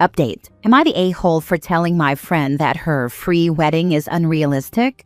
Update. Am I the a-hole for telling my friend that her free wedding is unrealistic?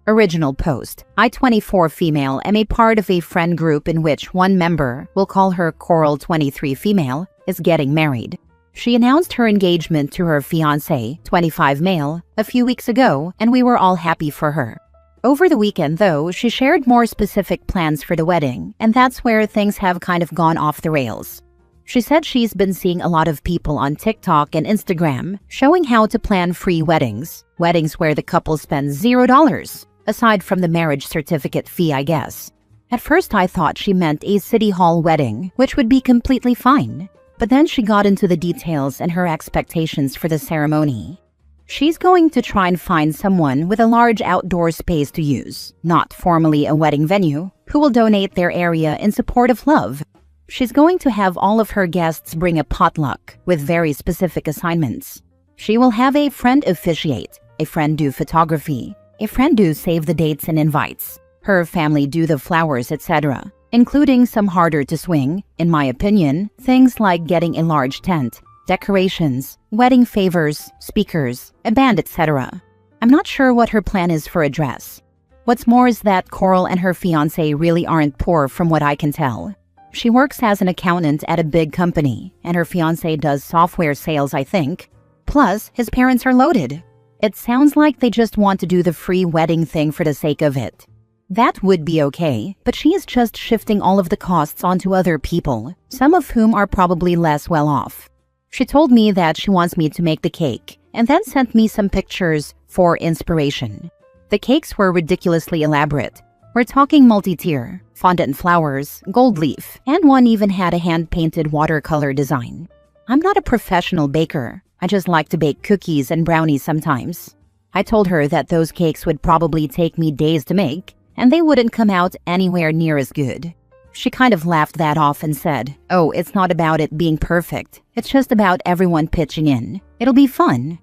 Original post. I, 24 female, am a part of a friend group in which one member, we'll call her Coral 23 female, is getting married. She announced her engagement to her fiancé, 25 male, a few weeks ago, and we were all happy for her. Over the weekend, though, she shared more specific plans for the wedding, and that's where things have kind of gone off the rails. She said she's been seeing a lot of people on TikTok and Instagram showing how to plan free weddings where the couple spends $0, aside from the marriage certificate fee, I guess. At first I thought she meant a city hall wedding, which would be completely fine. But then she got into the details and her expectations for the ceremony. She's going to try and find someone with a large outdoor space to use, not formally a wedding venue, who will donate their area in support of love. She's going to have all of her guests bring a potluck with very specific assignments. She will have a friend officiate, a friend do photography, a friend do save the dates and invites, her family do the flowers, etc., including some harder to swing, in my opinion, things like getting a large tent, decorations, wedding favors, speakers, a band, etc. I'm not sure what her plan is for a dress. What's more is that Coral and her fiancé really aren't poor from what I can tell. She works as an accountant at a big company, and her fiancé does software sales, I think. Plus, his parents are loaded. It sounds like they just want to do the free wedding thing for the sake of it. That would be okay, but she is just shifting all of the costs onto other people, some of whom are probably less well off. She told me that she wants me to make the cake, and then sent me some pictures for inspiration. The cakes were ridiculously elaborate. We're talking multi-tier, fondant flowers, gold leaf, and one even had a hand-painted watercolor design. I'm not a professional baker. I just like to bake cookies and brownies sometimes. I told her that those cakes would probably take me days to make, and they wouldn't come out anywhere near as good. She kind of laughed that off and said, "Oh, it's not about it being perfect. It's just about everyone pitching in. It'll be fun."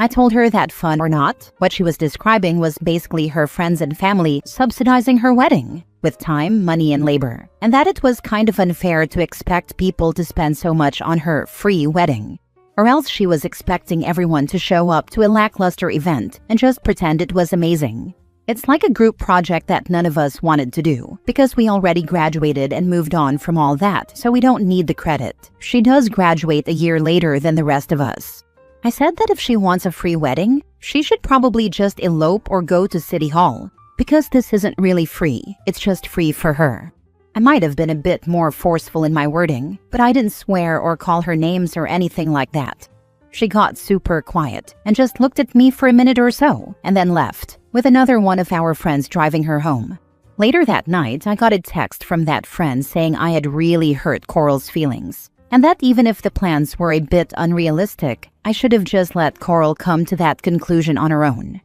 I told her that fun or not, what she was describing was basically her friends and family subsidizing her wedding with time, money, and labor, and that it was kind of unfair to expect people to spend so much on her free wedding. Or else she was expecting everyone to show up to a lackluster event and just pretend it was amazing. It's like a group project that none of us wanted to do, because we already graduated and moved on from all that, so we don't need the credit. She does graduate a year later than the rest of us. I said that if she wants a free wedding, she should probably just elope or go to City Hall, because this isn't really free, it's just free for her. I might have been a bit more forceful in my wording, but I didn't swear or call her names or anything like that. She got super quiet and just looked at me for a minute or so, and then left, with another one of our friends driving her home. Later that night, I got a text from that friend saying I had really hurt Coral's feelings, and that even if the plans were a bit unrealistic, I should have just let Coral come to that conclusion on her own.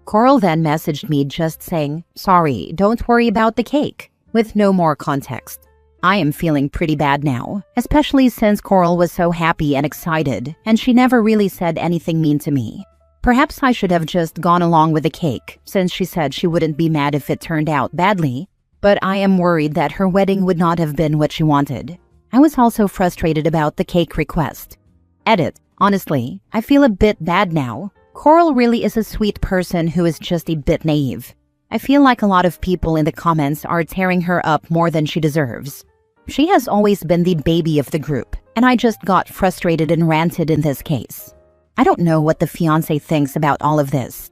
Coral then messaged me just saying, "Sorry, don't worry about the cake," with no more context. I am feeling pretty bad now, especially since Coral was so happy and excited, and she never really said anything mean to me. Perhaps I should have just gone along with the cake, since she said she wouldn't be mad if it turned out badly, but I am worried that her wedding would not have been what she wanted. I was also frustrated about the cake request. Edit. Honestly, I feel a bit bad now. Coral really is a sweet person who is just a bit naive. I feel like a lot of people in the comments are tearing her up more than she deserves. She has always been the baby of the group, and I just got frustrated and ranted in this case. I don't know what the fiancé thinks about all of this.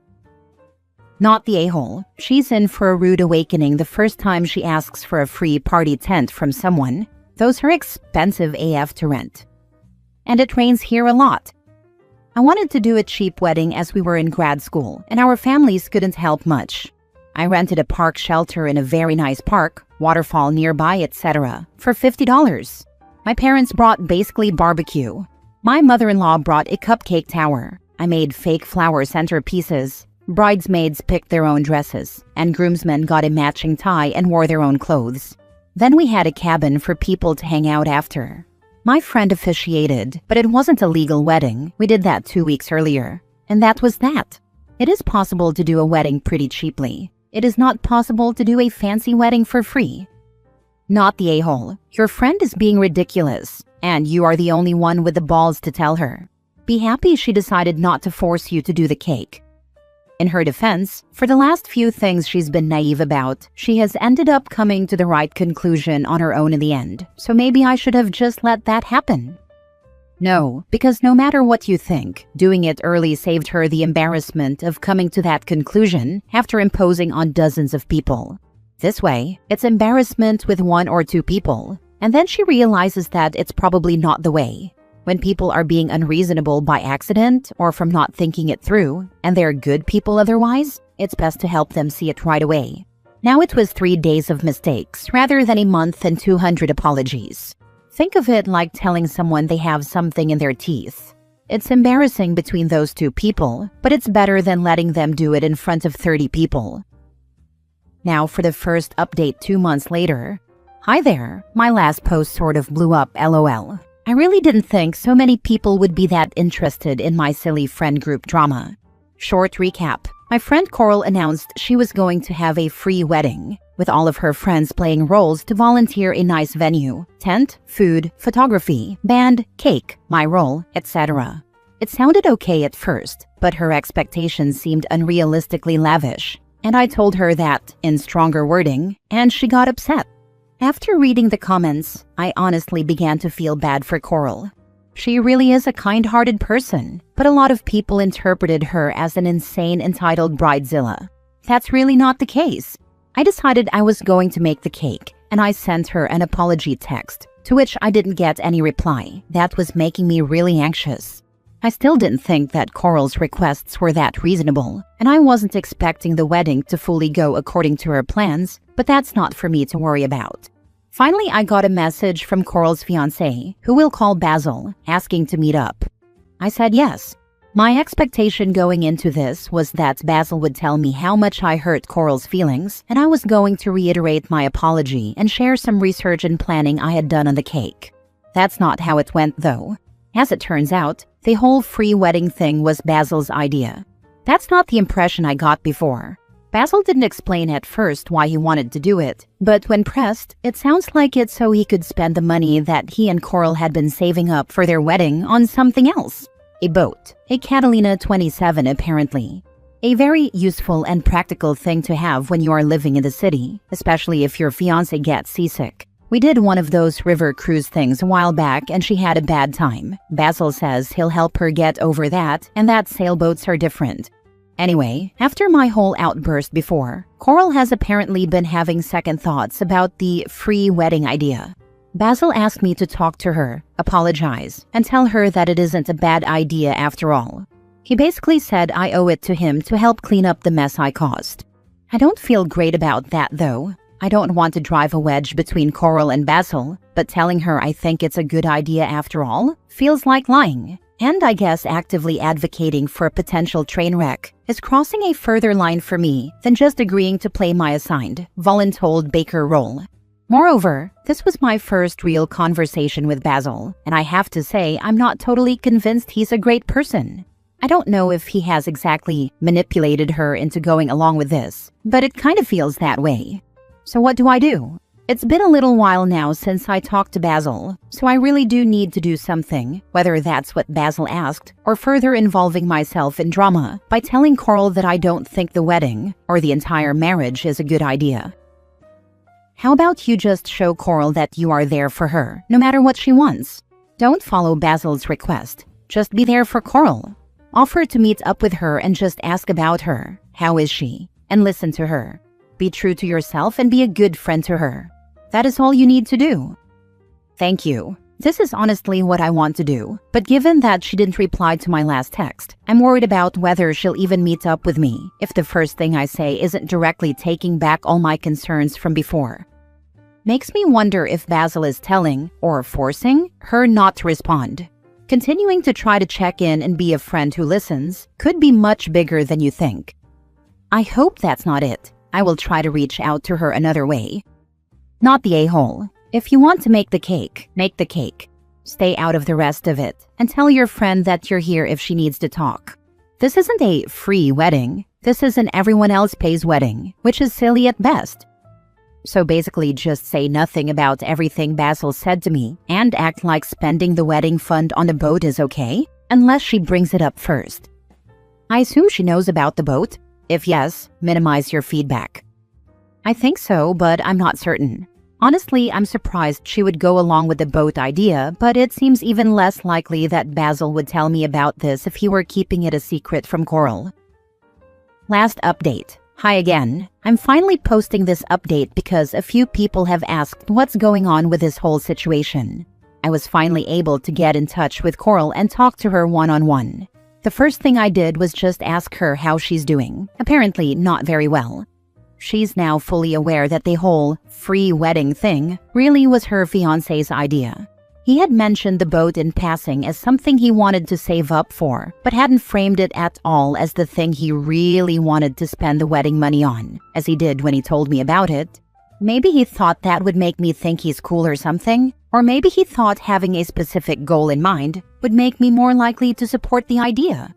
Not the a-hole. She's in for a rude awakening the first time she asks for a free party tent from someone. Those are expensive AF to rent. And it rains here a lot. I wanted to do a cheap wedding as we were in grad school, and our families couldn't help much. I rented a park shelter in a very nice park, waterfall nearby, etc., for $50. My parents brought basically barbecue. My mother-in-law brought a cupcake tower. I made fake flower centerpieces. Bridesmaids picked their own dresses, and groomsmen got a matching tie and wore their own clothes. Then we had a cabin for people to hang out after. My friend officiated, but it wasn't a legal wedding. We did that 2 weeks earlier. And that was that. It is possible to do a wedding pretty cheaply. It is not possible to do a fancy wedding for free. Not the a-hole. Your friend is being ridiculous, and you are the only one with the balls to tell her. Be happy she decided not to force you to do the cake. In her defense, for the last few things she's been naive about, she has ended up coming to the right conclusion on her own in the end, so maybe I should have just let that happen. No, because no matter what you think, doing it early saved her the embarrassment of coming to that conclusion after imposing on dozens of people. This way, it's embarrassment with 1 or 2 people, and then she realizes that it's probably not the way. When people are being unreasonable by accident or from not thinking it through, and they're good people otherwise, it's best to help them see it right away. Now it was 3 days of mistakes rather than a month and 200 apologies. Think of it like telling someone they have something in their teeth. It's embarrassing between those 2 people, but it's better than letting them do it in front of 30 people. Now for the first update 2 months later. Hi there, my last post sort of blew up, lol. I really didn't think so many people would be that interested in my silly friend group drama. Short recap. My friend Coral announced she was going to have a free wedding, with all of her friends playing roles to volunteer a nice venue, tent, food, photography, band, cake, my role, etc. It sounded okay at first, but her expectations seemed unrealistically lavish, and I told her that, in stronger wording, and she got upset. After reading the comments, I honestly began to feel bad for Coral. She really is a kind-hearted person, but a lot of people interpreted her as an insane entitled bridezilla. That's really not the case. I decided I was going to make the cake, and I sent her an apology text, to which I didn't get any reply. That was making me really anxious. I still didn't think that Coral's requests were that reasonable, and I wasn't expecting the wedding to fully go according to her plans, but that's not for me to worry about. Finally, I got a message from Coral's fiancé, who we'll call Basil, asking to meet up. I said yes. My expectation going into this was that Basil would tell me how much I hurt Coral's feelings, and I was going to reiterate my apology and share some research and planning I had done on the cake. That's not how it went, though. As it turns out, the whole free wedding thing was Basil's idea. That's not the impression I got before. Basil didn't explain at first why he wanted to do it, but when pressed, it sounds like it's so he could spend the money that he and Coral had been saving up for their wedding on something else. A boat. A Catalina 27 apparently. A very useful and practical thing to have when you are living in the city, especially if your fiancé gets seasick. We did one of those river cruise things a while back and she had a bad time. Basil says he'll help her get over that and that sailboats are different. Anyway, after my whole outburst before, Coral has apparently been having second thoughts about the free wedding idea. Basil asked me to talk to her, apologize, and tell her that it isn't a bad idea after all. He basically said I owe it to him to help clean up the mess I caused. I don't feel great about that though. I don't want to drive a wedge between Coral and Basil, but telling her I think it's a good idea after all feels like lying. And I guess actively advocating for a potential train wreck is crossing a further line for me than just agreeing to play my assigned, voluntold baker role. Moreover, this was my first real conversation with Basil, and I have to say I'm not totally convinced he's a great person. I don't know if he has exactly manipulated her into going along with this, but it kind of feels that way. So what do I do? It's been a little while now since I talked to Basil, so I really do need to do something, whether that's what Basil asked, or further involving myself in drama by telling Coral that I don't think the wedding, or the entire marriage, is a good idea. How about you just show Coral that you are there for her, no matter what she wants? Don't follow Basil's request, just be there for Coral. Offer to meet up with her and just ask about her. How is she? And listen to her. Be true to yourself and be a good friend to her. That is all you need to do. Thank you. This is honestly what I want to do, but given that she didn't reply to my last text, I'm worried about whether she'll even meet up with me if the first thing I say isn't directly taking back all my concerns from before. Makes me wonder if Basil is telling, or forcing, her not to respond. Continuing to try to check in and be a friend who listens could be much bigger than you think. I hope that's not it. I will try to reach out to her another way. Not the a-hole. If you want to make the cake, make the cake. Stay out of the rest of it, and tell your friend that you're here if she needs to talk. This isn't a free wedding. This is an everyone else pays wedding, which is silly at best. So basically just say nothing about everything Basil said to me, and act like spending the wedding fund on the boat is okay? unless she brings it up first. I assume she knows about the boat. If yes, minimize your feedback. I think so, but I'm not certain. Honestly, I'm surprised she would go along with the boat idea, but it seems even less likely that Basil would tell me about this if he were keeping it a secret from Coral. Last update. Hi again. I'm finally posting this update because a few people have asked what's going on with this whole situation. I was finally able to get in touch with Coral and talk to her one-on-one. The first thing I did was just ask her how she's doing. Apparently not very well. She's now fully aware that the whole free wedding thing really was her fiancé's idea. He had mentioned the boat in passing as something he wanted to save up for, but hadn't framed it at all as the thing he really wanted to spend the wedding money on, as he did when he told me about it. Maybe he thought that would make me think he's cool or something, or maybe he thought having a specific goal in mind would make me more likely to support the idea.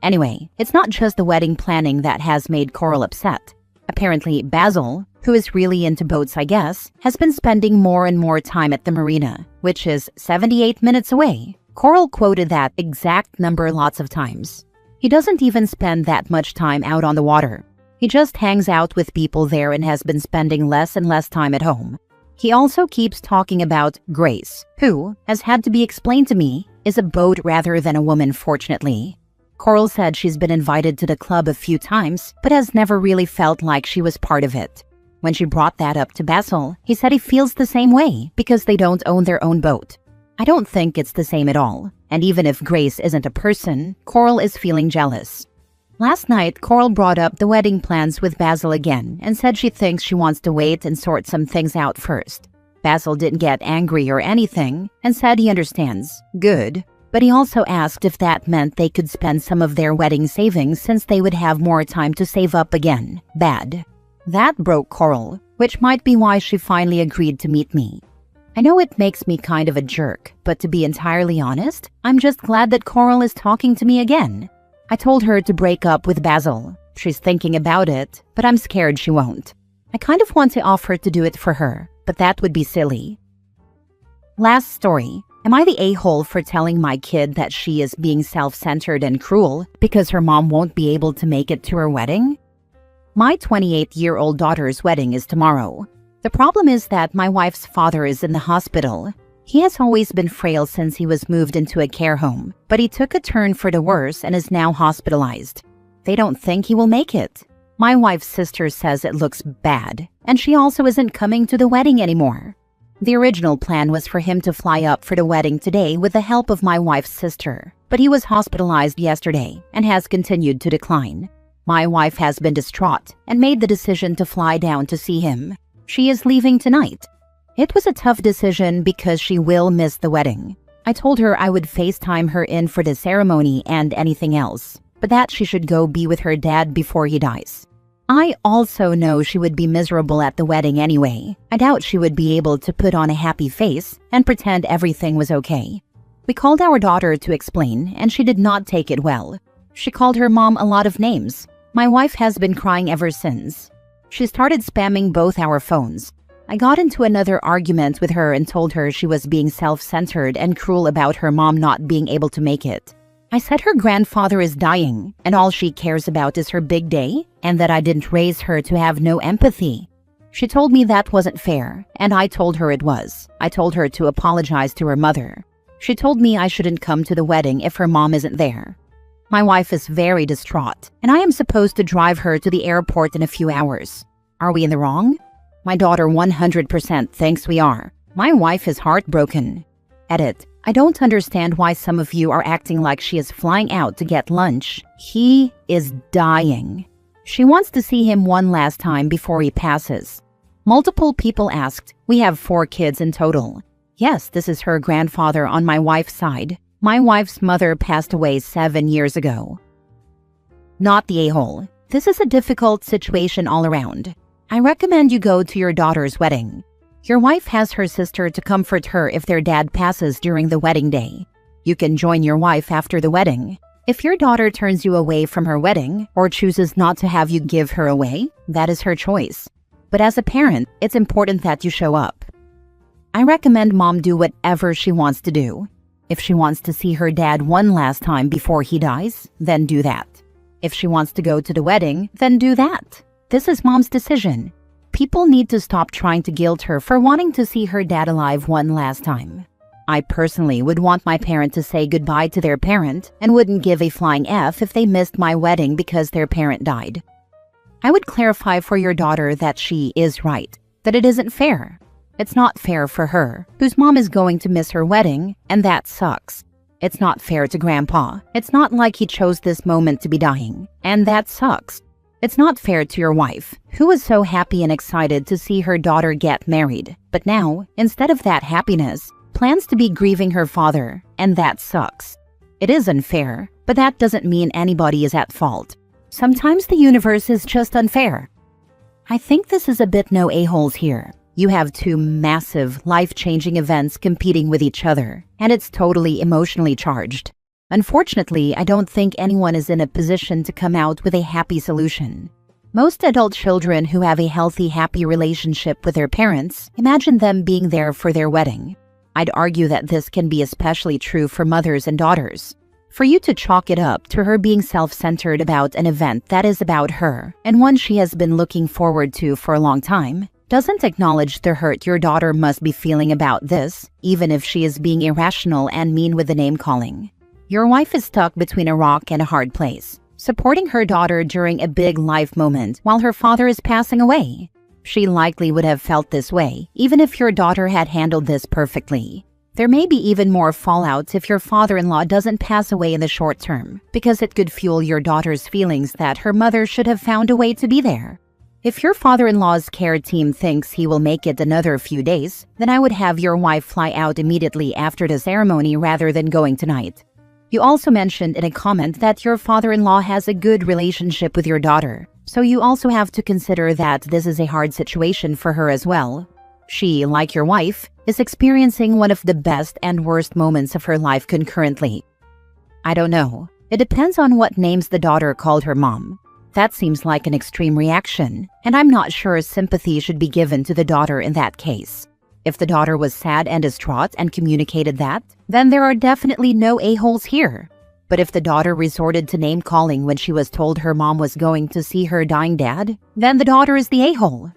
Anyway, it's not just the wedding planning that has made Coral upset. Apparently, Basil, who is really into boats I guess, has been spending more and more time at the marina, which is 78 minutes away. Coral quoted that exact number lots of times. He doesn't even spend that much time out on the water. He just hangs out with people there and has been spending less and less time at home. He also keeps talking about Grace, who, as had to be explained to me, is a boat rather than a woman, fortunately. Coral said she's been invited to the club a few times, but has never really felt like she was part of it. When she brought that up to Basil, he said he feels the same way because they don't own their own boat. I don't think it's the same at all, and even if Grace isn't a person, Coral is feeling jealous. Last night, Coral brought up the wedding plans with Basil again and said she thinks she wants to wait and sort some things out first. Basil didn't get angry or anything and said he understands. Good. But he also asked if that meant they could spend some of their wedding savings since they would have more time to save up again. Bad. That broke Coral, which might be why she finally agreed to meet me. I know it makes me kind of a jerk, but to be entirely honest, I'm just glad that Coral is talking to me again. I told her to break up with Basil. She's thinking about it, but I'm scared she won't. I kind of want to offer to do it for her, but that would be silly. Last story. Am I the a-hole for telling my kid that she is being self-centered and cruel because her mom won't be able to make it to her wedding? My 28-year-old daughter's wedding is tomorrow. The problem is that my wife's father is in the hospital. He has always been frail since he was moved into a care home, but he took a turn for the worse and is now hospitalized. They don't think he will make it. My wife's sister says it looks bad, and she also isn't coming to the wedding anymore. The original plan was for him to fly up for the wedding today with the help of my wife's sister, but he was hospitalized yesterday and has continued to decline. My wife has been distraught and made the decision to fly down to see him. She is leaving tonight. It was a tough decision because she will miss the wedding. I told her I would FaceTime her in for the ceremony and anything else, but that she should go be with her dad before he dies. I also know she would be miserable at the wedding anyway. I doubt she would be able to put on a happy face and pretend everything was okay. We called our daughter to explain, and she did not take it well. She called her mom a lot of names. My wife has been crying ever since. She started spamming both our phones. I got into another argument with her and told her she was being self-centered and cruel about her mom not being able to make it. I said her grandfather is dying, and all she cares about is her big day, and that I didn't raise her to have no empathy. She told me that wasn't fair, and I told her it was. I told her to apologize to her mother. She told me I shouldn't come to the wedding if her mom isn't there. My wife is very distraught, and I am supposed to drive her to the airport in a few hours. Are we in the wrong? My daughter 100% thinks we are. My wife is heartbroken. Edit. I don't understand why some of you are acting like she is flying out to get lunch. He is dying. She wants to see him one last time before he passes. Multiple people asked. We have 4 kids in total. Yes, this is her grandfather on my wife's side. My wife's mother passed away 7 years ago. Not the a-hole. This is a difficult situation all around. I recommend you go to your daughter's wedding. Your wife has her sister to comfort her if their dad passes during the wedding day. You can join your wife after the wedding. If your daughter turns you away from her wedding or chooses not to have you give her away, that is her choice. But as a parent, it's important that you show up. I recommend mom do whatever she wants to do. If she wants to see her dad one last time before he dies, then do that. If she wants to go to the wedding, then do that. This is mom's decision. People need to stop trying to guilt her for wanting to see her dad alive one last time. I personally would want my parent to say goodbye to their parent and wouldn't give a flying F if they missed my wedding because their parent died. I would clarify for your daughter that she is right, that it isn't fair. It's not fair for her, whose mom is going to miss her wedding, and that sucks. It's not fair to Grandpa. It's not like he chose this moment to be dying, and that sucks. It's not fair to your wife, who was so happy and excited to see her daughter get married, but now, instead of that happiness, plans to be grieving her father, and that sucks. It is unfair, but that doesn't mean anybody is at fault. Sometimes the universe is just unfair. I think this is a bit no a-holes here. You have two massive, life-changing events competing with each other, and it's totally emotionally charged. Unfortunately, I don't think anyone is in a position to come out with a happy solution. Most adult children who have a healthy, happy relationship with their parents imagine them being there for their wedding. I'd argue that this can be especially true for mothers and daughters. For you to chalk it up to her being self-centered about an event that is about her, and one she has been looking forward to for a long time, doesn't acknowledge the hurt your daughter must be feeling about this, even if she is being irrational and mean with the name-calling. Your wife is stuck between a rock and a hard place, supporting her daughter during a big life moment while her father is passing away. She likely would have felt this way, even if your daughter had handled this perfectly. There may be even more fallout if your father-in-law doesn't pass away in the short term, because it could fuel your daughter's feelings that her mother should have found a way to be there. If your father-in-law's care team thinks he will make it another few days, then I would have your wife fly out immediately after the ceremony rather than going tonight. You also mentioned in a comment that your father-in-law has a good relationship with your daughter, so you also have to consider that this is a hard situation for her as well. She, like your wife, is experiencing one of the best and worst moments of her life concurrently. I don't know. It depends on what names the daughter called her mom. That seems like an extreme reaction, and I'm not sure sympathy should be given to the daughter in that case. If the daughter was sad and distraught and communicated that, then there are definitely no a-holes here. But if the daughter resorted to name-calling when she was told her mom was going to see her dying dad, then the daughter is the a-hole.